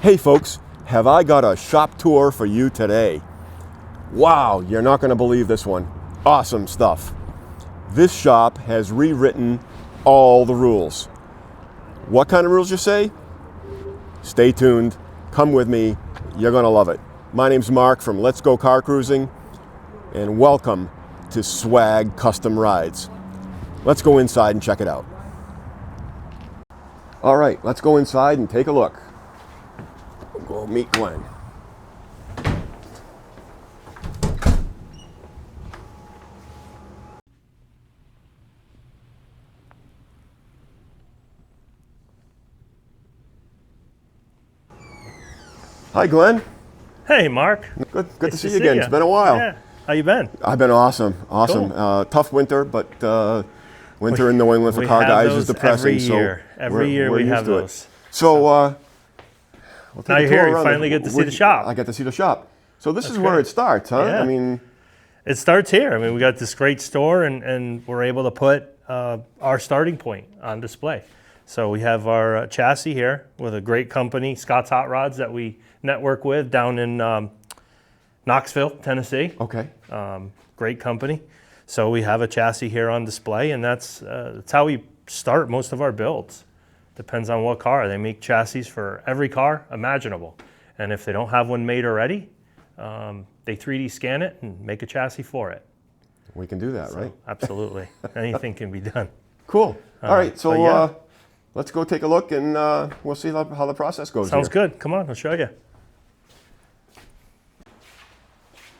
Hey folks, have I got a shop tour for you today? Wow, you're not going to believe this one. Awesome stuff. This shop has rewritten all the rules. What kind of rules, you say? Stay tuned, come with me, you're going to love it. My name's Mark from Let's Go Car Cruising, and welcome to Swag Custom Rides. Let's go inside and check it out. All right, let's go inside and take a look. We'll go meet Glenn. Hi, Glenn. Hey, Mark. Good to see you again. It's been a while. Yeah. How you been? I've been awesome. Cool. Tough winter, but winter in New England for car guys is depressing. Every year we have those. So we'll now you're here. You finally get to see the shop. I get to see the shop. So this is where it starts, huh? Yeah. I mean, it starts here. I mean, we got this great store, and we're able to put our starting point on display. So we have our chassis here with a great company, Scott's Hot Rods, that we network with down in Knoxville, Tennessee. Okay. Great company. So we have a chassis here on display, and that's how we start most of our builds. Depends on what car. They make chassis for every car imaginable. And if they don't have one made already, they 3D scan it and make a chassis for it. We can do that, right? Absolutely. Anything can be done. Cool. All right. So yeah. Let's go take a look, and we'll see how the process goes. Sounds good. Come on, I'll show you.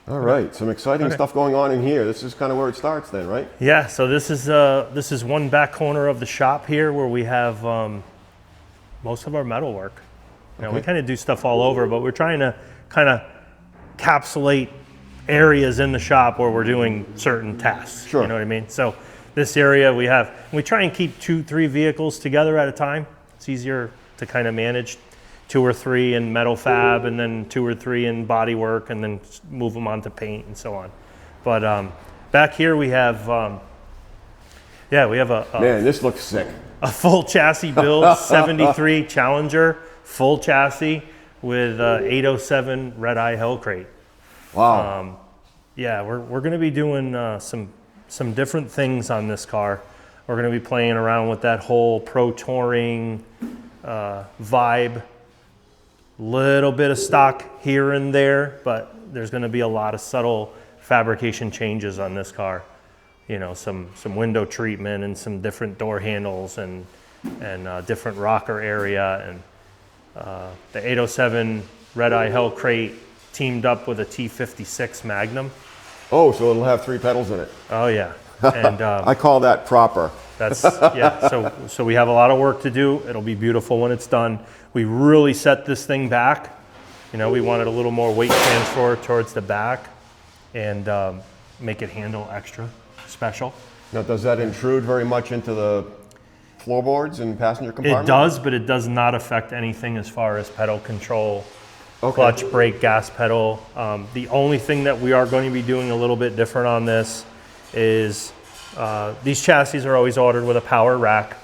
All right, some exciting stuff going on in here. This is kind of where it starts then, right? Yeah, so this is one back corner of the shop here where we have most of our metal work. You know, we kind of do stuff all over, but we're trying to kind of encapsulate areas in the shop where we're doing certain tasks. Sure. You know what I mean? So this area we try and keep 2-3 vehicles together at a time. It's easier to kind of manage 2 or 3 in metal fab, and then 2 or 3 in bodywork, and then move them onto paint and so on. But back here we have, we have a man, this looks sick. A full chassis build, 73 Challenger, full chassis with 807 red eye hell crate. Wow. Yeah, we're going to be doing some different things on this car. We're going to be playing around with that whole pro touring vibe. Little bit of stock here and there, but there's going to be a lot of subtle fabrication changes on this car. You know, some window treatment and some different door handles and different rocker area, and the 807 red eye hell crate teamed up with a T56 Magnum. Oh, so it'll have 3 pedals in it. Oh yeah, and I call that proper. That's yeah. So we have a lot of work to do. It'll be beautiful when it's done. We really set this thing back. You know, we wanted a little more weight transfer towards the back, and make it handle extra special. Now, does that intrude very much into the floorboards and passenger compartment? It does, but it does not affect anything as far as pedal control, clutch, brake, gas pedal. The only thing that we are going to be doing a little bit different on this is these chassis are always ordered with a power rack.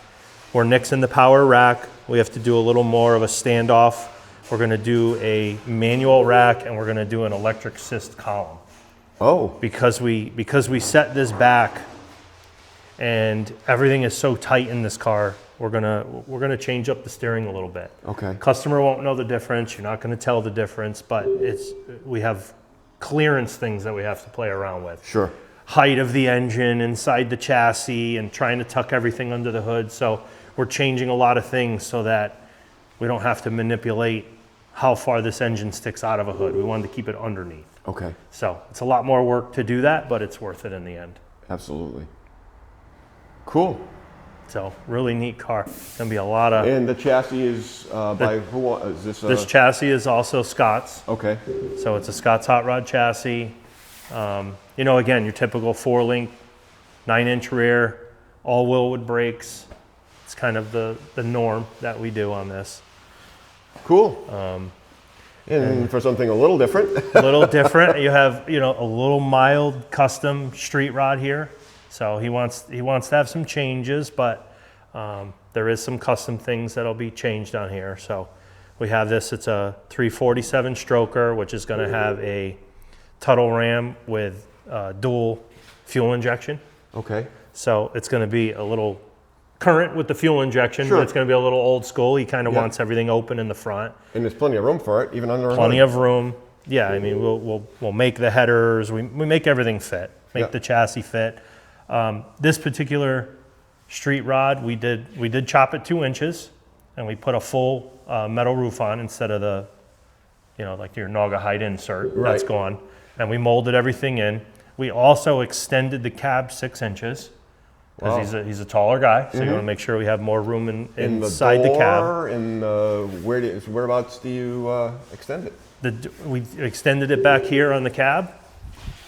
We're nixing the power rack. We have to do a little more of a standoff. We're going to do a manual rack, and we're going to do an electric assist column. Oh. Because we set this back, and everything is so tight in this car, we're gonna change up the steering a little bit. Okay. Customer won't know the difference. You're not going to tell the difference, but we have clearance things that we have to play around with. Sure. Height of the engine inside the chassis, and trying to tuck everything under the hood. So we're changing a lot of things so that we don't have to manipulate how far this engine sticks out of a hood. We wanted to keep it underneath. Okay. So it's a lot more work to do that, but it's worth it in the end. Absolutely. Cool. So really neat car. Gonna be a lot of. And the chassis is by who? Is this? This chassis is also Scott's. Okay. So it's a Scott's hot rod chassis. You know, again, your typical 4-link, 9-inch rear, all Willwood brakes. It's kind of the norm that we do on this. Cool. And for something a little different. A little different. You have, you know, a little mild custom street rod here. So he wants to have some changes, but there is some custom things that'll be changed on here. So We have this, it's a 347 stroker, which is going to have a Tuttle Ram with dual fuel injection. Okay. So it's going to be a little current with the fuel injection, Sure. but it's going to be a little old school. He kind of Yeah. wants everything open in the front. And there's plenty of room for it, even under a Plenty hood. of room. Yeah, I mean, we'll make the headers. We make everything fit. Make Yeah. the chassis fit. This particular street rod, we did chop it 2 inches, and we put a full metal roof on instead of the, like your Naugahyde insert. Right. That's gone. And we molded everything in. We also extended the cab 6 inches because Wow. he's a taller guy, so you want to make sure we have more room In inside the cab. door, in whereabouts do you extend it? We extended it back here on the cab,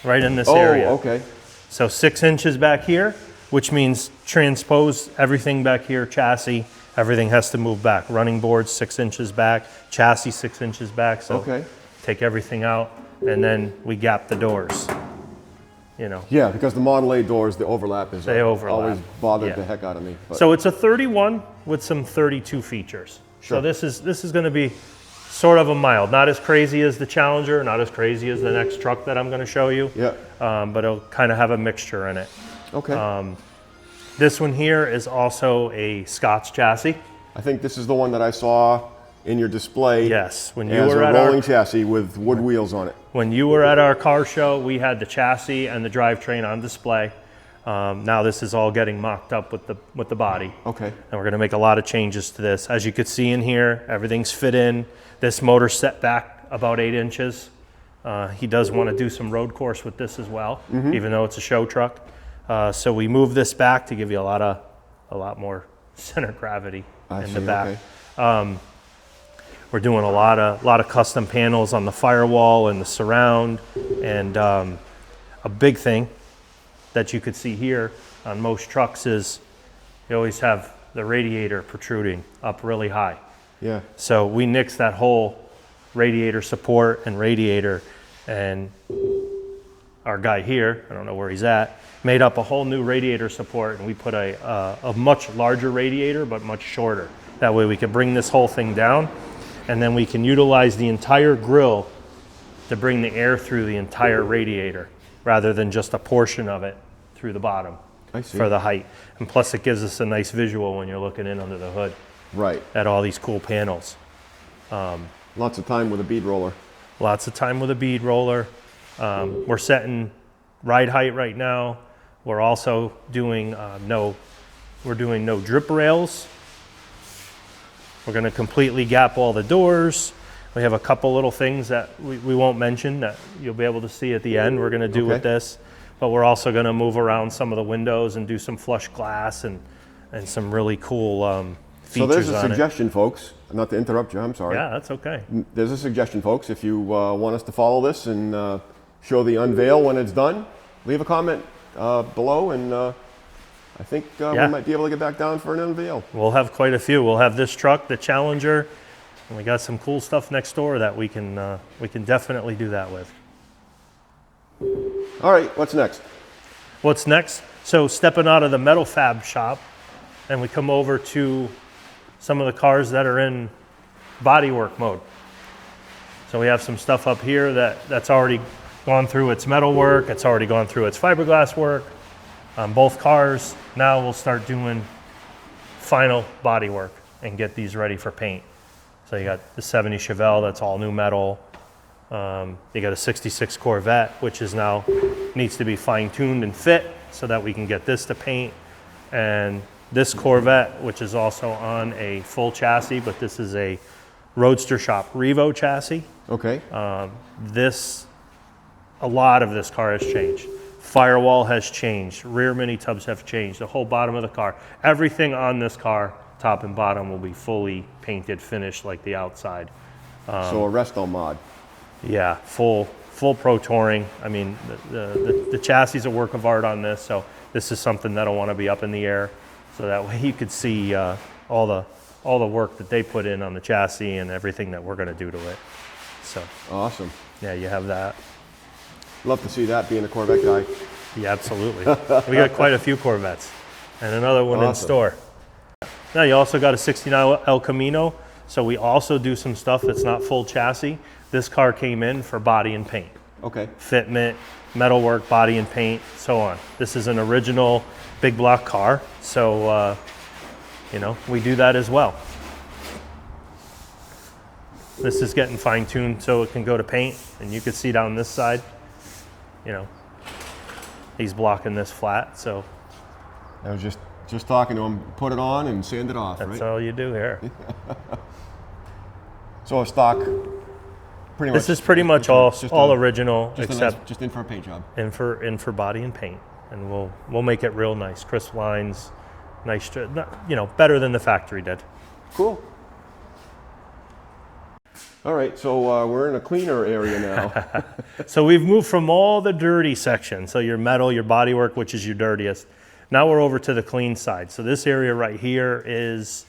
right in this Oh, area. okay. So 6 inches back here, which means transpose everything back here, chassis, everything has to move back. Running boards 6 inches back, chassis 6 inches back. So Okay. take everything out, and then we gap the doors. Yeah, because the Model A doors, the overlap is They overlap. always bothered Yeah. the heck out of me. But So it's a 31 with some 32 features. Sure. So this is going to be sort of a mild, not as crazy as the Challenger, not as crazy as the next truck that I'm going to show you. yeah, But it'll kind of have a mixture in it. okay. This one here is also a Scots chassis. I think this is the one that I saw in your display. Yes, when you as were a at rolling chassis with wood wheels on it. when you were at our car show, we had the chassis and the drivetrain on display. Now this is all getting mocked up with the body, Okay. and we're going to make a lot of changes to this. As you could see in here, everything's fit in. This motor's set back about 8 inches. He does want to do some road course with this as well, even though it's a show truck. So we moved this back to give you a lot more center gravity in the back. Okay. We're doing a lot of custom panels on the firewall and the surround, and a big thing that you could see here on most trucks is you always have the radiator protruding up really high. Yeah. So we nixed that whole radiator support and radiator, and our guy here, I don't know where he's at, made up a whole new radiator support, and we put a much larger radiator but much shorter. That way we can bring this whole thing down, and then we can utilize the entire grill to bring the air through the entire radiator rather than just a portion of it through the bottom I see. for the height. And plus it gives us a nice visual when you're looking in under the hood Right. at all these cool panels. Lots of time with a bead roller. Lots of time with a bead roller. We're setting ride height right now. We're also doing no drip rails. We're going to completely gap all the doors. We have a couple little things that we won't mention that you'll be able to see at the end we're going to do with Okay. this. But we're also going to move around some of the windows and do some flush glass and some really cool So features there's a on it. suggestion, folks. Not to interrupt you, I'm sorry. Yeah, that's okay. There's a suggestion, folks. If you want us to follow this and show the unveil when it's done, leave a comment below, and I think Yeah. we might be able to get back down for an unveil. We'll have quite a few. We'll have this truck, the Challenger, and we got some cool stuff next door that we can definitely do that with. All right, what's next? What's next? So stepping out of the metal fab shop, and we come over to some of the cars that are in bodywork mode. So we have some stuff up here that's already gone through its metal work. It's already gone through its fiberglass work on both cars. Now we'll start doing final bodywork and get these ready for paint. So you got the 70 Chevelle, that's all new metal. You got a 66 Corvette, which is now needs to be fine-tuned and fit so that we can get this to paint. And this Corvette, which is also on a full chassis, but this is a Roadster Shop Revo chassis. Okay. A lot of this car has changed. Firewall has changed, rear mini tubs have changed, the whole bottom of the car. Everything on this car, top and bottom, will be fully painted, finished like the outside. So a resto mod. Yeah, full Pro Touring. I mean, the chassis is a work of art on this, so this is something that'll want to be up in the air, so that way you could see all the work that they put in on the chassis and everything that we're going to do to it. So Awesome. yeah, you have that. Love to see that, being a Corvette guy. Yeah, absolutely. We got quite a few Corvettes and another one in Awesome. store. Now you also got a 69 El Camino. So we also do some stuff that's not full chassis. This car came in for body and paint. Okay. Fitment, metalwork, body and paint, so on. This is an original big block car, so you know, we do that as well. This is getting fine-tuned so it can go to paint, and you can see down this side, you know, he's blocking this flat, so. I was just talking to him, put it on and sand it off, That's right? all you do here. So a stock, pretty much. This is pretty much all original, except just in for a paint job. in for body and paint, and we'll make it real nice, crisp lines, nice, you know, better than the factory did. Cool. All right, so we're in a cleaner area now. So we've moved from all the dirty section, so your metal, your bodywork, which is your dirtiest. Now we're over to the clean side. So this area right here is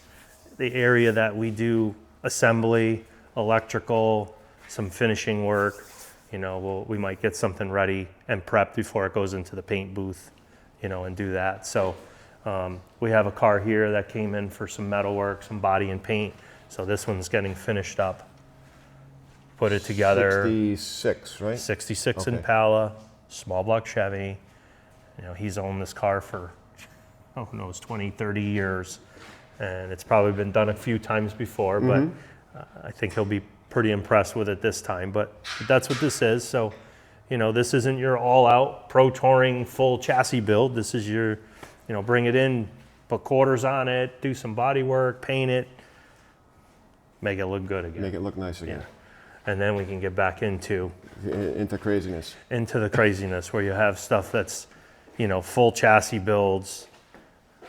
the area that we do assembly, electrical, some finishing work. You know, we might get something ready and prepped before it goes into the paint booth, you know, and do that. So we have a car here that came in for some metal work, some body and paint. So this one's getting finished up. Put it together. 66, right? 66 Okay. Impala, small block Chevy. You know, he's owned this car for, oh, who knows, 20, 30 years. And it's probably been done a few times before, but I think he'll be pretty impressed with it this time. But that's what this is. So, you know, this isn't your all-out pro touring full chassis build. This is your, you know, bring it in, put quarters on it, do some body work, paint it, make it look good again. Make it look nice again. Yeah. And then we can get back into craziness. Into the craziness where you have stuff that's, you know, full chassis builds,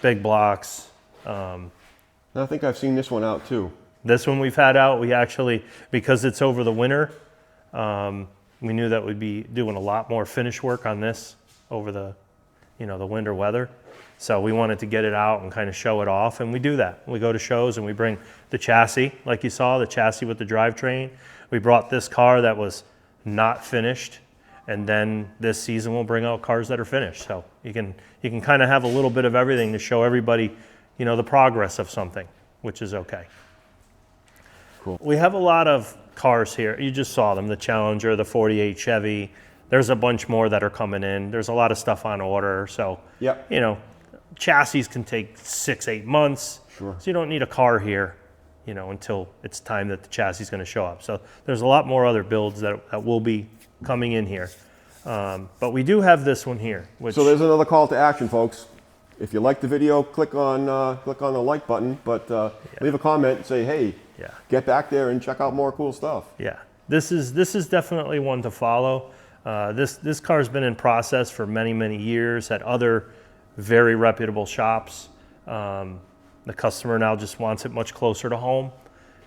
big blocks. I think I've seen this one out too. This one we've had out, we actually, because it's over the winter, we knew that we'd be doing a lot more finish work on this over the, you know, the winter weather. So we wanted to get it out and kind of show it off, and we do that. We go to shows and we bring the chassis, like you saw, the chassis with the drivetrain. We brought this car that was not finished, and then this season we'll bring out cars that are finished. So you can kind of have a little bit of everything to show everybody, you know, the progress of something, which is okay. Cool. We have a lot of cars here. You just saw them, the Challenger, the 48 Chevy. There's a bunch more that are coming in. There's a lot of stuff on order. So, yep. You know, chassis can take 6-8 months. Sure. So you don't need a car here, you know, until it's time that the chassis is going to show up. So there's a lot more other builds that will be coming in here. But we do have this one here. So there's another call to action, folks. If you like the video, click on the like button, but leave a comment and say, hey, get back there and check out more cool stuff. Yeah, this is definitely one to follow. This car's been in process for many, many years at other very reputable shops. The customer now just wants it much closer to home.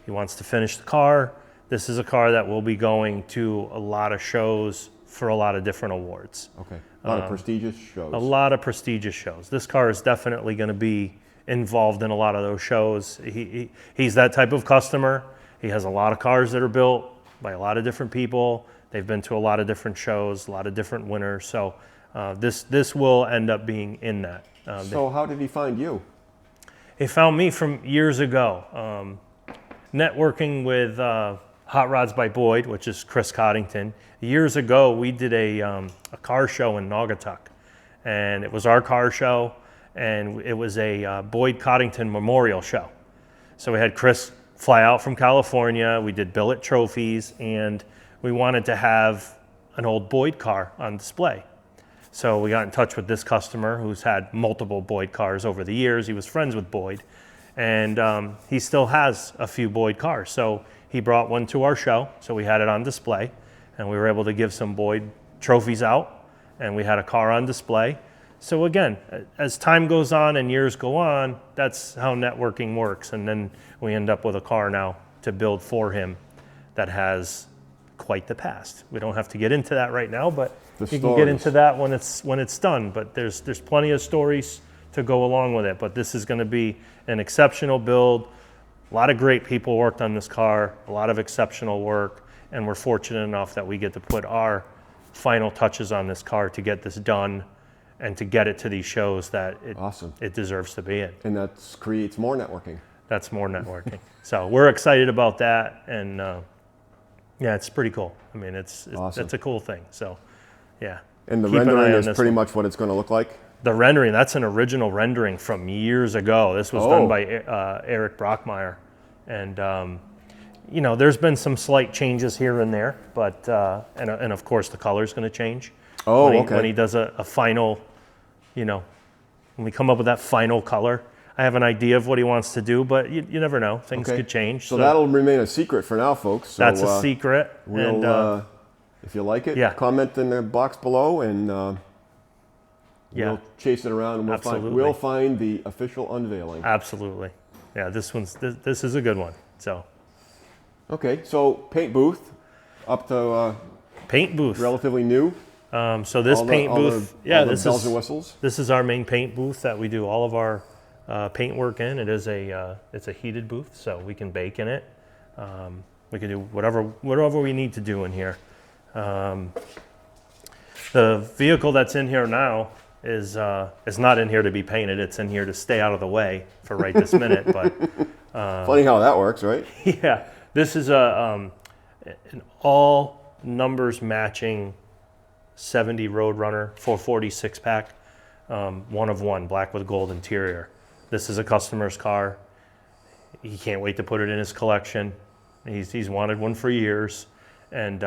He wants to finish the car. This is a car that will be going to a lot of shows for a lot of different awards. Okay, a lot of prestigious shows. A lot of prestigious shows. This car is definitely going to be involved in a lot of those shows. He's that type of customer. He has a lot of cars that are built by a lot of different people. They've been to a lot of different shows, a lot of different winners. So this will end up being in that. So how did he find you? He found me from years ago, networking with Hot Rods by Boyd, which is Chris Coddington. Years ago, we did a car show in Naugatuck, and it was our car show, and it was a Boyd Coddington Memorial show. So we had Chris fly out from California. We did billet trophies, and we wanted to have an old Boyd car on display. So we got in touch with this customer who's had multiple Boyd cars over the years. He was friends with Boyd, and he still has a few Boyd cars. So he brought one to our show, so we had it on display, and we were able to give some Boyd trophies out, and we had a car on display. So again, as time goes on and years go on, that's how networking works, and then we end up with a car now to build for him that has quite the past. We don't have to get into that right now, but you can get into that when it's done. But there's plenty of stories to go along with it. But this is going to be an exceptional build. A lot of great people worked on this car, a lot of exceptional work, and we're fortunate enough that we get to put our final touches on this car to get this done and to get it to these shows that it deserves to be in. And that creates more networking. That's more networking. So we're excited about that, and yeah, it's pretty cool. I mean, it's Awesome. a cool thing. So yeah. And the Keep an eye rendering on is this pretty one. much what it's going to look like? The rendering, that's an original rendering from years ago. This was done by Eric Brockmeyer. And, you know, there's been some slight changes here and there, but, and of course the color's going to change. Oh, When he does a final, you know, when we come up with that final color. I have an idea of what he wants to do, but you never know. Things could change. So that'll remain a secret for now, folks. So, that's a secret. We'll, and, if you like it, yeah. comment in the box below, and we'll chase it around, and we'll find the official unveiling. Absolutely. Yeah, this is a good one. So. Okay, so paint booth, up to paint booth, relatively new. So this paint booth, this bells and whistles. This is our main paint booth that we do all of our paint work in. It is it's a heated booth, so we can bake in it. We can do whatever we need to do in here. The vehicle that's in here now is not in here to be painted. It's in here to stay out of the way for right this minute. But funny how that works, right? Yeah, this is an all numbers matching 70 Roadrunner 440 6-pack, one of one, black with gold interior. This is a customer's car. He can't wait to put it in his collection. He's wanted one for years, and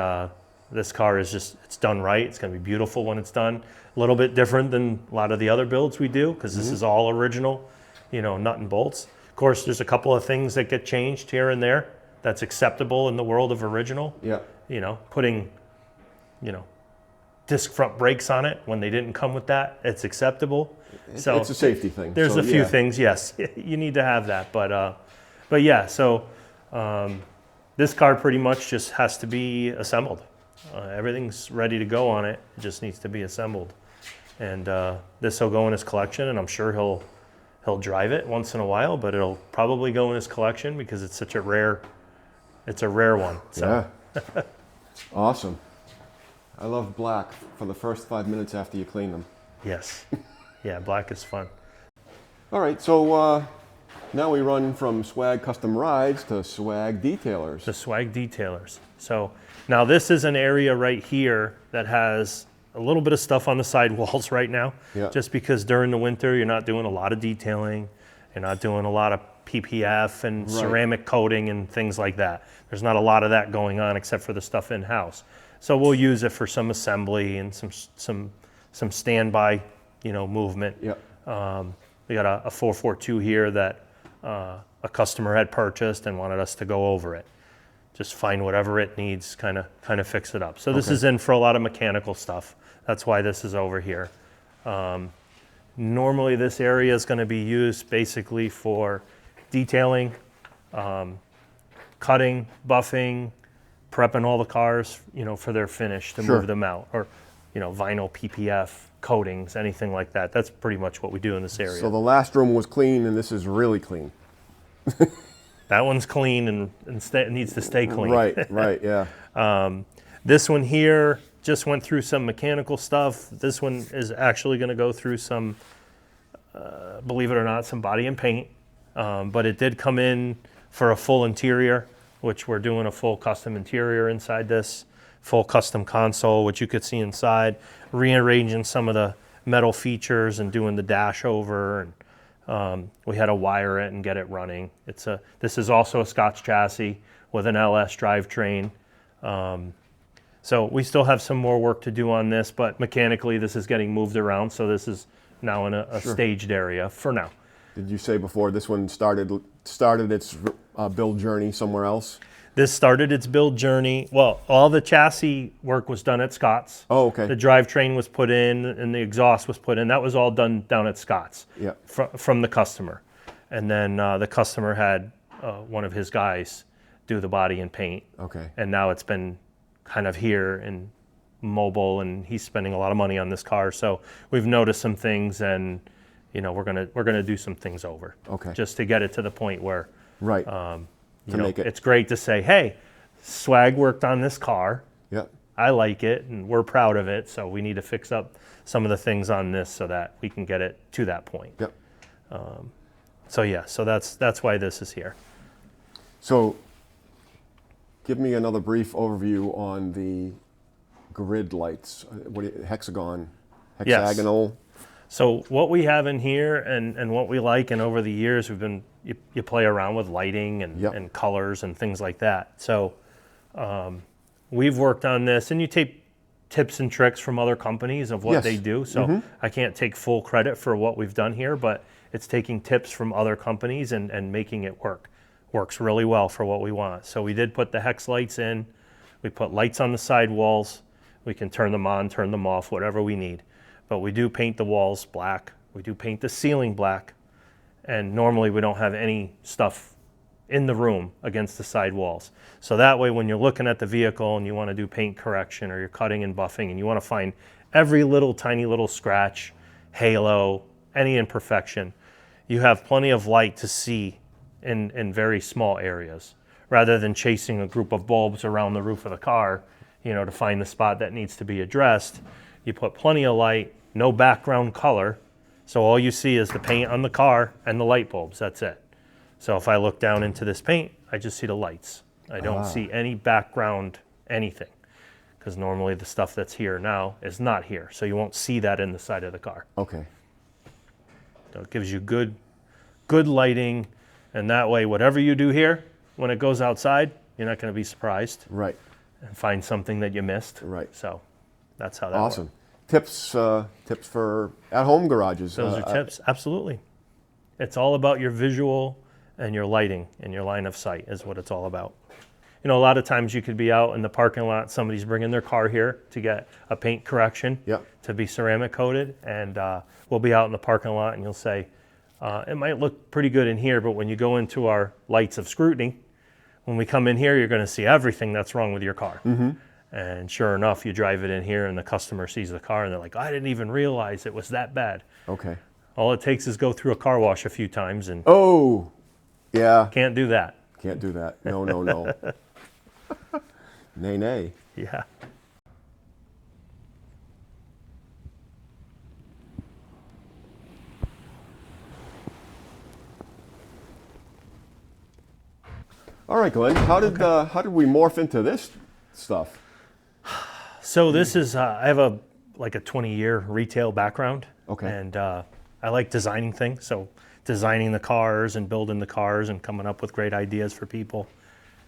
this car is it's done right. It's going to be beautiful when it's done. A little bit different than a lot of the other builds we do, because this is all original, you know, nut and bolts. Of course, there's a couple of things that get changed here and there that's acceptable in the world of original. Yeah. You know, putting, you know, disc front brakes on it when they didn't come with that, it's acceptable. So it's a safety thing. There's a few things, yes, you need to have that, but yeah. So this car pretty much just has to be assembled. Everything's ready to go on it. It just needs to be assembled, and this will go in his collection, and I'm sure he'll drive it once in a while, but it'll probably go in his collection because it's such a rare one. So. Yeah. Awesome. I love black for the first 5 minutes after you clean them. Yes. Yeah, black is fun. All right, so now we run from Swag Custom Rides to Swag Detailers. The Swag Detailers. So now this is an area right here that has a little bit of stuff on the sidewalls right now. Yeah. Just because during the winter you're not doing a lot of detailing, you're not doing a lot of PPF and ceramic coating and things like that. There's not a lot of that going on except for the stuff in-house. So we'll use it for some assembly and some standby, you know, movement. Yep. We got a 442 here that a customer had purchased and wanted us to go over it. Just find whatever it needs, kind of fix it up. So this is in for a lot of mechanical stuff. That's why this is over here. Normally this area is going to be used basically for detailing, cutting, buffing, prepping all the cars, you know, for their finish to move them out, or, you know, vinyl, PPF, coatings, anything like that. That's pretty much what we do in this area. So the last room was clean, and this is really clean. That one's clean and needs to stay clean. Right, yeah. This one here just went through some mechanical stuff. This one is actually going to go through some, believe it or not, some body and paint. But it did come in for a full interior, which we're doing a full custom interior inside this, full custom console, which you could see inside, rearranging some of the metal features and doing the dash over. And we had to wire it and get it running. This is also a Scotch chassis with an LS drivetrain. So we still have some more work to do on this, but mechanically this is getting moved around. So this is now in a staged area for now. Did you say before this one started its build journey somewhere else? This started its build journey. Well, all the chassis work was done at Scott's. Oh, okay. The drivetrain was put in and the exhaust was put in. That was all done down at Scott's from the customer. And then the customer had one of his guys do the body and paint. Okay. And now it's been kind of here and mobile, and he's spending a lot of money on this car. So we've noticed some things, and you know, we're gonna do some things over. Okay. Just to get it to the point where make it. It's great to say, hey, Swag worked on this car. Yep. I like it, and we're proud of it. So we need to fix up some of the things on this so that we can get it to that point. Yep. So yeah, so that's why this is here. So give me another brief overview on the grid lights. Hexagonal? So what we have in here and what we like, and over the years you play around with lighting and colors and things like that. So we've worked on this, and you take tips and tricks from other companies of what they do. So I can't take full credit for what we've done here, but it's taking tips from other companies and making it work. Works really well for what we want. So we did put the hex lights in. We put lights on the side walls. We can turn them on, turn them off, whatever we need. But we do paint the walls black. We do paint the ceiling black. And normally we don't have any stuff in the room against the side walls. So that way when you're looking at the vehicle and you want to do paint correction, or you're cutting and buffing and you want to find every little tiny little scratch, halo, any imperfection, you have plenty of light to see in very small areas, rather than chasing a group of bulbs around the roof of the car, to find the spot that needs to be addressed. You put plenty of light, no background color, so all you see is the paint on the car and the light bulbs. That's it. So if I look down into this paint, I just see the lights. I don't see any background anything, because normally the stuff that's here now is not here, so you won't see that in the side of the car. Okay. So it gives you good lighting, and that way whatever you do here, when it goes outside, you're not going to be surprised. Right. And find something that you missed. Right. So that's how that works. Awesome. Tips for at-home garages. Those are tips, absolutely. It's all about your visual and your lighting and your line of sight is what it's all about. A lot of times you could be out in the parking lot, somebody's bringing their car here to get a paint correction to be ceramic coated, and we'll be out in the parking lot and you'll say, it might look pretty good in here, but when you go into our lights of scrutiny, when we come in here, you're going to see everything that's wrong with your car. And sure enough, you drive it in here and the customer sees the car and they're like, I didn't even realize it was that bad. Okay. All it takes is go through a car wash a few times and can't do that. Can't do that. No, no, no. Nay, nay. Yeah. All right, Glenn. How did we morph into this stuff? So this is I have a 20-year retail background. Okay. And I like designing things. So designing the cars and building the cars and coming up with great ideas for people.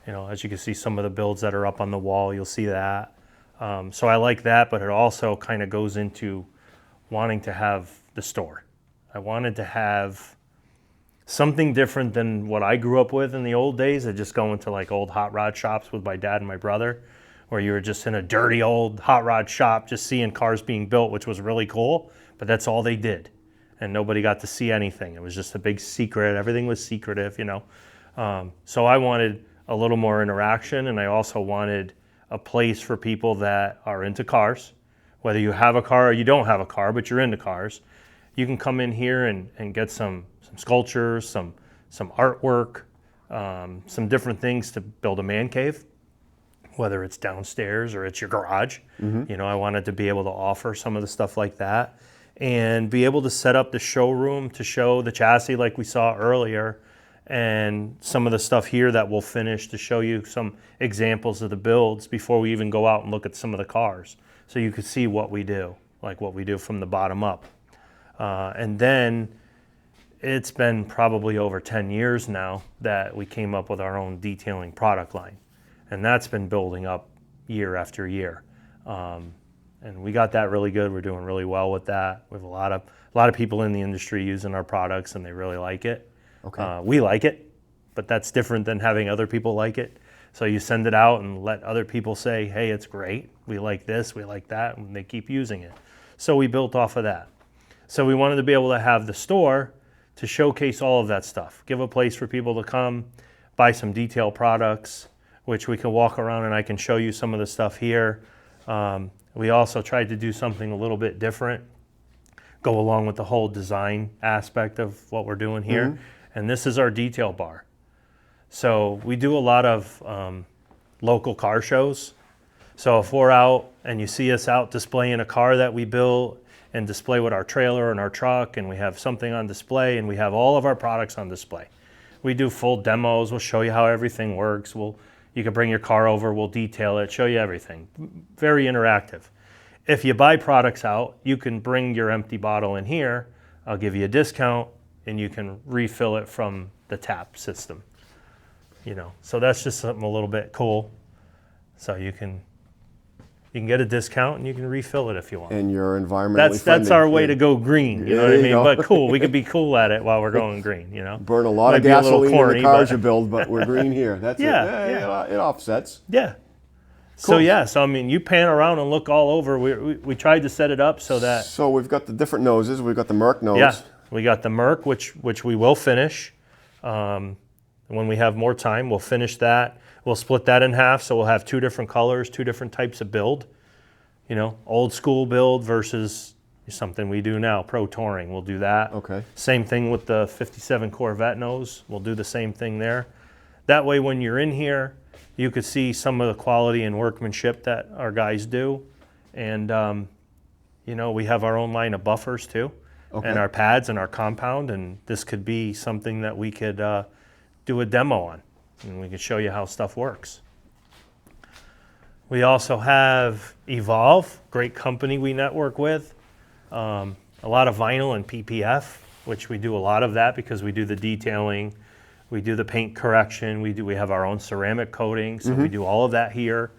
As you can see, some of the builds that are up on the wall, you'll see that. So I like that, but it also kind of goes into wanting to have the store. I wanted to have something different than what I grew up with in the old days of just going to old hot rod shops with my dad and my brother, where you were just in a dirty old hot rod shop just seeing cars being built, which was really cool, but that's all they did. And nobody got to see anything. It was just a big secret. Everything was secretive, So I wanted a little more interaction, and I also wanted a place for people that are into cars, whether you have a car or you don't have a car, but you're into cars. You can come in here and get some sculptures, some artwork, some different things to build a man cave, whether it's downstairs or it's your garage. I wanted to be able to offer some of the stuff like that and be able to set up the showroom to show the chassis like we saw earlier, and some of the stuff here that we'll finish to show you some examples of the builds before we even go out and look at some of the cars. So you could see what we do, like what we do from the bottom up. And then it's been probably over 10 years now that we came up with our own detailing product line. And that's been building up year after year. And we got that really good. We're doing really well with that. We have a lot of people in the industry using our products, and they really like it. Okay. We like it, but that's different than having other people like it. So you send it out and let other people say, hey, it's great. We like this, we like that, and they keep using it. So we built off of that. So we wanted to be able to have the store to showcase all of that stuff, give a place for people to come, buy some detail products, which we can walk around and I can show you some of the stuff here. We also tried to do something a little bit different, go along with the whole design aspect of what we're doing here. And this is our detail bar. So we do a lot of local car shows. So if we're out and you see us out displaying a car that we built and display with our trailer and our truck, and we have something on display, and we have all of our products on display. We do full demos. We'll show you how everything works. You can bring your car over. We'll detail it, show you everything. Very interactive. If you buy products out, you can bring your empty bottle in here. I'll give you a discount, and you can refill it from the tap system. So that's just something a little bit cool. So you can get a discount and you can refill it if you want. And you're environmentally friendly. That's our way to go green. You know what I mean? Go. But cool. We could be cool at it while we're going green. Burn a lot of gasoline in the cars you build, but we're green here. That's it. It offsets. Yeah. Cool. So I mean, you pan around and look all over. We tried to set it up so that. So we've got the different noses. We've got the Merc nose. Yeah. We got the Merc, which we will finish. When we have more time, we'll finish that. We'll split that in half, so we'll have 2 different colors, 2 different types of build. Old school build versus something we do now, Pro Touring. We'll do that. Okay. Same thing with the 57 Corvette nose. We'll do the same thing there. That way, when you're in here, you could see some of the quality and workmanship that our guys do. And, we have our own line of buffers too, and our pads and our compound. And this could be something that we could do a demo on, and we can show you how stuff works. We also have Evolve, great company we network with. A lot of vinyl and PPF, which we do a lot of that because we do the detailing, we do the paint correction, we have our own ceramic coating, so we do all of that here.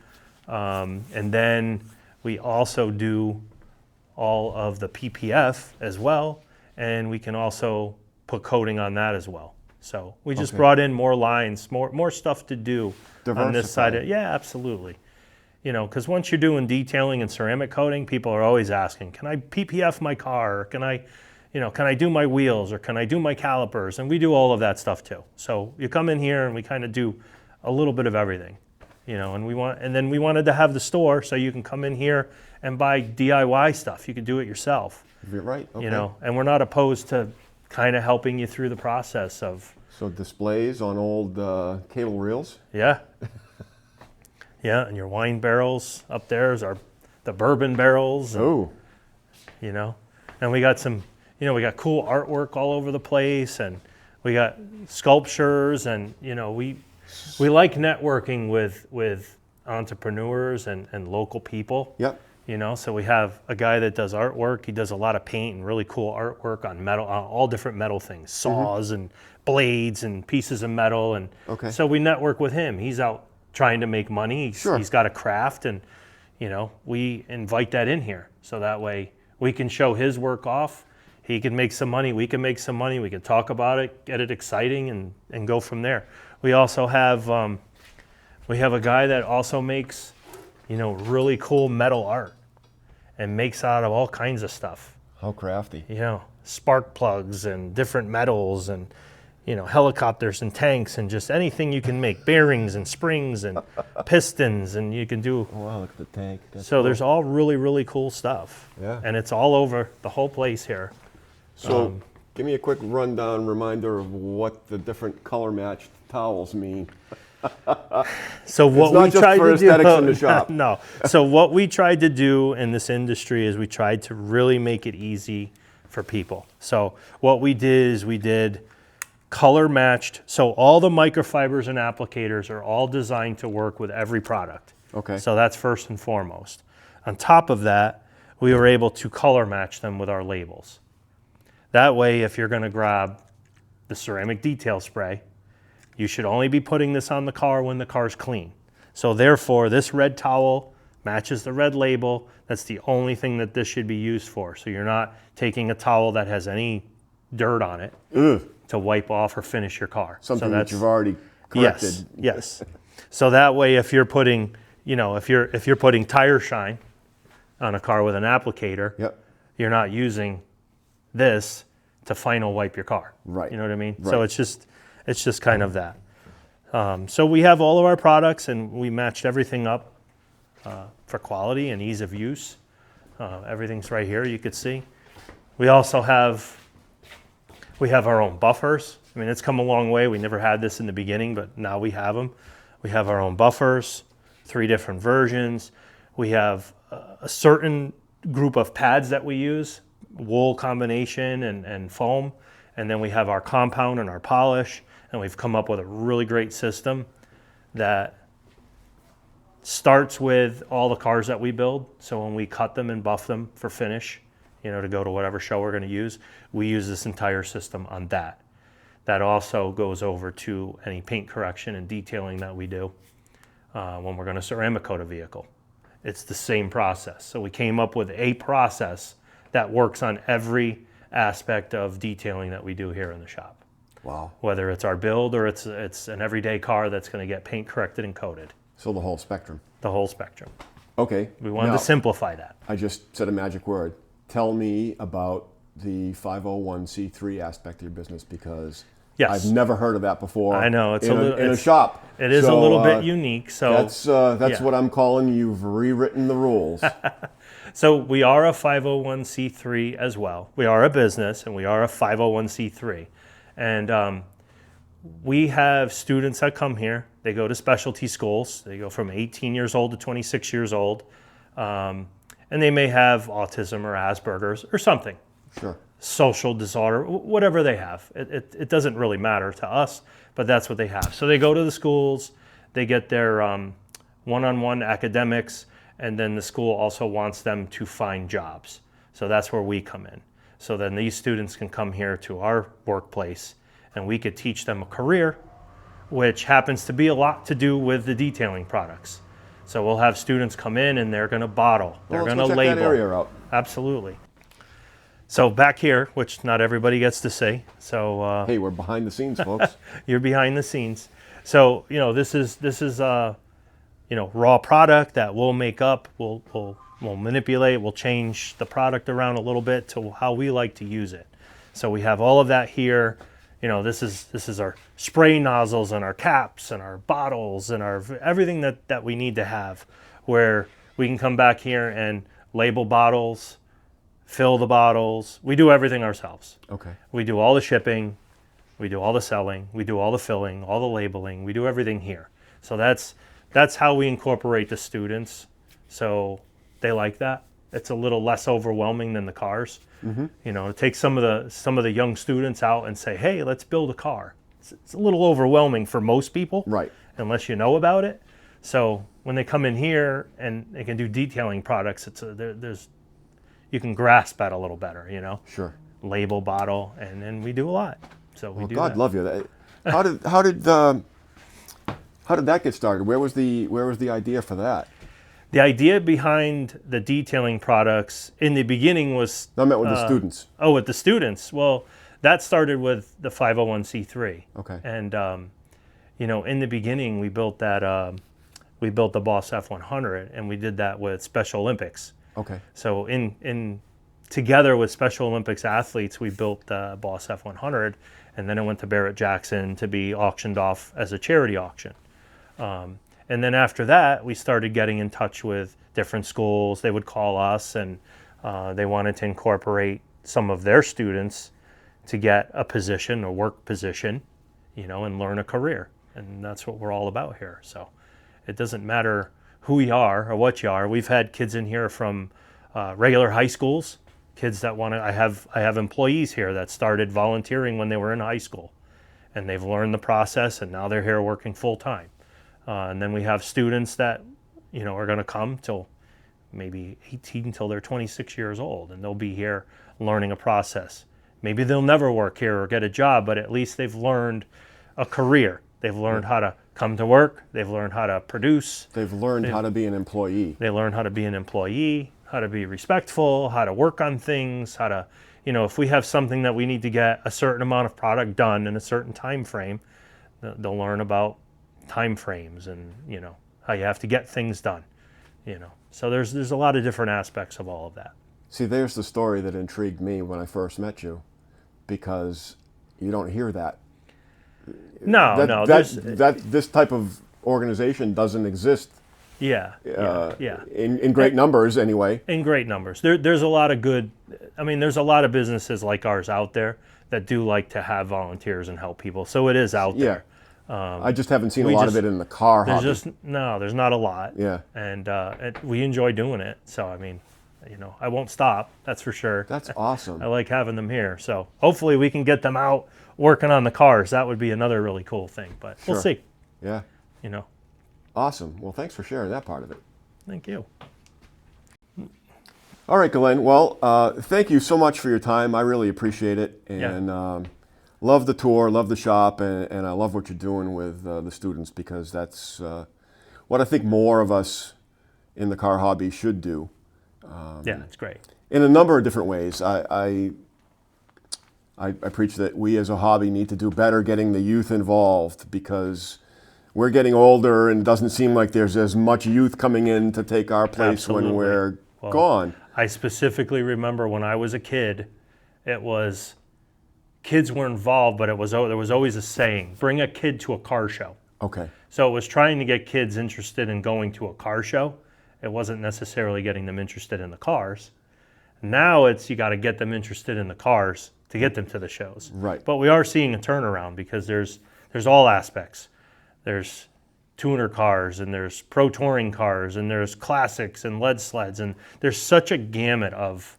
And then we also do all of the PPF as well, and we can also put coating on that as well. So we just brought in more lines, more stuff to do on this side. Yeah, absolutely. Because once you're doing detailing and ceramic coating, people are always asking, can I PPF my car? Or can I do my wheels? Or can I do my calipers? And we do all of that stuff too. So you come in here and we kind of do a little bit of everything, and then we wanted to have the store so you can come in here and buy DIY stuff. You can do it yourself. You're right. Okay. And we're not opposed to kind of helping you through the process of. So displays on old cable reels? Yeah. Yeah, and your wine barrels up there is the bourbon barrels. And, and we got we got cool artwork all over the place, and we got sculptures, and we like networking with entrepreneurs and local people. Yep. So we have a guy that does artwork. He does a lot of paint and really cool artwork on metal, on all different metal things, saws and blades and pieces of metal. And so we network with him. He's out trying to make money. He's got a craft, and we invite that in here so that way we can show his work off. He can make some money. We can make some money. We can talk about it, get it exciting, and go from there. We also have a guy that also makes really cool metal art and makes out of all kinds of stuff. How crafty. Spark plugs and different metals and, helicopters and tanks and just anything you can make, bearings and springs and pistons, and you can do. Oh, wow, look at the tank. That's so cool. There's all really, really cool stuff. Yeah. And it's all over the whole place here. So give me a quick rundown reminder of what the different color matched towels mean. So what we tried to do in the shop. No. So what we tried to do in this industry is we tried to really make it easy for people. So what we did is we did color matched. So all the microfibers and applicators are all designed to work with every product. Okay. So that's first and foremost. On top of that, we were able to color match them with our labels. That way, if you're going to grab the ceramic detail spray, you should only be putting this on the car when the car's clean. So therefore, this red towel matches the red label. That's the only thing that this should be used for. So you're not taking a towel that has any dirt on it to wipe off or finish your car. Something that you've already corrected. Yes. So that way, if you're putting, if you're putting tire shine on a car with an applicator, you're not using this to final wipe your car. Right. You know what I mean? Right. So it's just kind of that. So we have all of our products, and we matched everything up for quality and ease of use. Everything's right here, you could see. We also have our own buffers. I mean, it's come a long way. We never had this in the beginning, but now we have them. We have our own buffers, 3 different versions. We have a certain group of pads that we use, wool combination and foam. And then we have our compound and our polish. And we've come up with a really great system that starts with all the cars that we build. So when we cut them and buff them for finish, to go to whatever show we're going to use, we use this entire system on that. That also goes over to any paint correction and detailing that we do when we're going to ceramic coat a vehicle. It's the same process. So we came up with a process that works on every aspect of detailing that we do here in the shop. Wow. Whether it's our build or it's an everyday car that's going to get paint corrected and coated. So the whole spectrum. The whole spectrum. Okay. We wanted to simplify that. I just said a magic word. Tell me about the 501c3 aspect of your business, because yes. I've never heard of that before. I know, it's in a shop. It is a little bit unique. So that's what I'm calling you've rewritten the rules. So we are a 501c3 as well. We are a business and we are a 501c3. And we have students that come here. They go to specialty schools. They go from 18 years old to 26 years old. And they may have autism or Asperger's or something. Sure. Social disorder, whatever they have. It doesn't really matter to us, but that's what they have. So they go to the schools, they get their one-on-one academics, and then the school also wants them to find jobs. So that's where we come in. So then these students can come here to our workplace, and we could teach them a career, which happens to be a lot to do with the detailing products. So we'll have students come in and they're going to bottle, they're going to label. Check that area out. Absolutely. So back here, which not everybody gets to see. So hey, we're behind the scenes, folks. You're behind the scenes. So this is raw product that we'll make up. We'll manipulate. We'll change the product around a little bit to how we like to use it. So we have all of that here. This is our spray nozzles and our caps and our bottles and our everything that we need to have, where we can come back here and label bottles, fill the bottles. We do everything ourselves. Okay. We do all the shipping, we do all the selling, we do all the filling, all the labeling. We do everything here. So that's how we incorporate the students. So they like that. It's a little less overwhelming than the cars. Mm-hmm. To take some of the young students out and say, hey, let's build a car. It's a little overwhelming for most people, right? Unless you know about it. So when they come in here and they can do detailing products, you can grasp that a little better, Sure. Label, bottle, and then we do a lot. So we do God that. love you. How did that get started? Where was the idea for that? The idea behind the detailing products in the beginning was... I meant with the students. Oh, with the students. Well, that started with the 501c3. Okay. And, in the beginning, we built we built the Boss F100, and we did that with Special Olympics. Okay. So together with Special Olympics athletes, we built the Boss F100, and then it went to Barrett-Jackson to be auctioned off as a charity auction. And then after that, we started getting in touch with different schools. They would call us, and they wanted to incorporate some of their students to get a position, a work position, and learn a career. And that's what we're all about here. So it doesn't matter who you are or what you are. We've had kids in here from regular high schools, kids that want to. I have employees here that started volunteering when they were in high school, and they've learned the process, and now they're here working full time. And then we have students that, are going to come till maybe 18 until they're 26 years old, and they'll be here learning a process. Maybe they'll never work here or get a job, but at least they've learned a career. They've learned how to come to work. They've learned how to produce. They've learned how to be an employee. They learn how to be an employee, how to be respectful, how to work on things, how to, if we have something that we need to get a certain amount of product done in a certain time frame, they'll learn about time frames and how you have to get things done. So there's a lot of different aspects of all of that. See, there's the story that intrigued me when I first met you, because you don't hear that. This type of organization doesn't exist. In great numbers anyway. In great numbers. There's a lot of there's a lot of businesses like ours out there that do like to have volunteers and help people. So it is out there. I just haven't seen a lot of it in the car hobby. There's not a lot. Yeah. And we enjoy doing it. So, you know, I won't stop, that's for sure. That's awesome. I like having them here. So hopefully we can get them out working on the cars. That would be another really cool thing, but we'll Sure. see, Yeah. you know. Awesome. Well, thanks for sharing that part of it. Thank you. All right, Glenn. Well, thank you so much for your time. I really appreciate it. And love the tour, love the shop, and I love what you're doing with the students, because that's what I think more of us in the car hobby should do. Yeah, it's great. In a number of different ways. I preach that we as a hobby need to do better getting the youth involved, because we're getting older and it doesn't seem like there's as much youth coming in to take our place when we're gone. I specifically remember when I was a kid, it was kids were involved, but there was always a saying, bring a kid to a car show. Okay. So it was trying to get kids interested in going to a car show. It wasn't necessarily getting them interested in the cars. Now it's you got to get them interested in the cars to get them to the shows. Right. But we are seeing a turnaround, because there's all aspects. There's tuner cars, and there's pro touring cars, and there's classics and lead sleds, and there's such a gamut of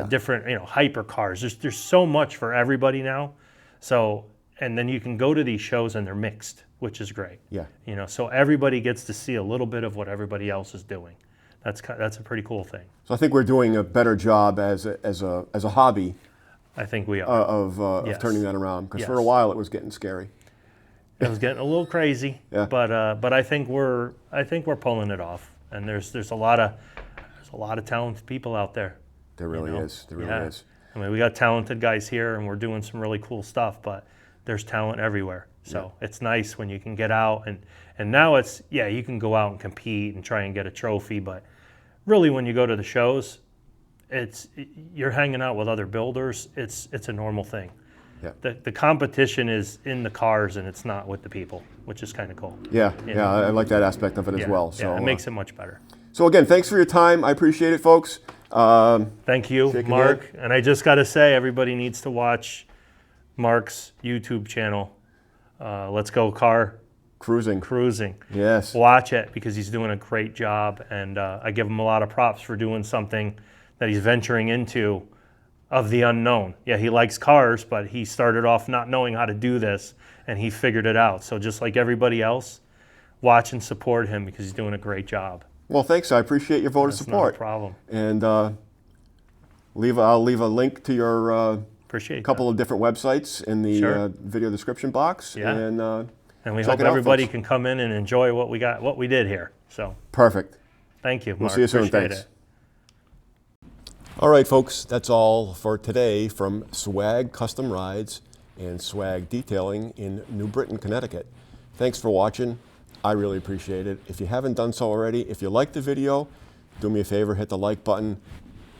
different, you know, hyper cars. There's so much for everybody now. So, and then you can go to these shows and they're mixed, which is great. Yeah. You know, so everybody gets to see a little bit of what everybody else is doing. That's a pretty cool thing. So I think we're doing a better job as a hobby I think we are. of turning that around, because for a while it was getting scary. It was getting a little crazy, Yeah. but I think we're pulling it off, and there's a lot of talented people out there. There really is. There really is. I mean, we got talented guys here, and we're doing some really cool stuff, but there's talent everywhere. So it's nice when you can get out, and now it's, you can go out and compete and try and get a trophy, but really when you go to the shows, you're hanging out with other builders. It's a normal thing. Yeah. The competition is in the cars, and it's not with the people, which is kind of cool. Yeah, I like that aspect of it as well. So it makes it much better. So again, thanks for your time. I appreciate it, folks. Thank you, Mark. And I just got to say, everybody needs to watch Mark's YouTube channel. Let's Go Car Cruising. Yes. Watch it, because he's doing a great job, and I give him a lot of props for doing something that he's venturing into of the unknown. Yeah, he likes cars, but he started off not knowing how to do this, and he figured it out. So just like everybody else, watch and support him, because he's doing a great job. Well, thanks. I appreciate your vote of support. Not a problem. And I'll leave a link to your couple of different websites in the video description box. Yeah. And we hope everybody can come in and enjoy what we did here. So perfect. Thank you, Mark. We'll see you soon. Thanks. All right, folks. That's all for today from Swag Custom Rides and Swag Detailing in New Britain, Connecticut. Thanks for watching. I really appreciate it. If you haven't done so already, if you liked the video, do me a favor, hit the like button,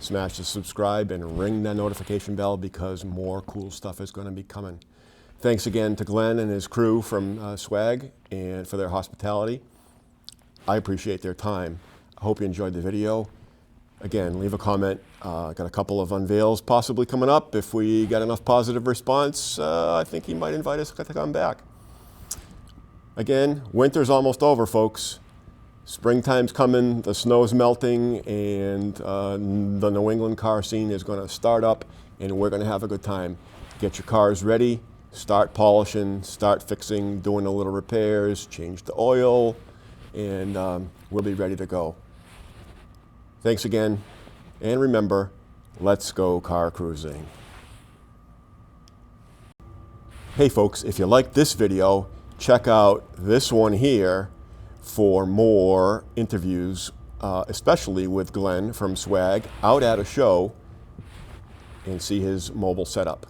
smash the subscribe, and ring that notification bell, because more cool stuff is going to be coming. Thanks again to Glenn and his crew from Swag and for their hospitality. I appreciate their time. I hope you enjoyed the video. Again, leave a comment. Got a couple of unveils possibly coming up. If we get enough positive response, I think he might invite us to come back. Again, winter's almost over, folks. Springtime's coming, the snow's melting, and the New England car scene is going to start up, and we're going to have a good time. Get your cars ready, start polishing, start fixing, doing a little repairs, change the oil, and we'll be ready to go. Thanks again, and remember, let's go car cruising. Hey folks, if you liked this video, check out this one here for more interviews, especially with Glenn from Swag, out at a show, and see his mobile setup.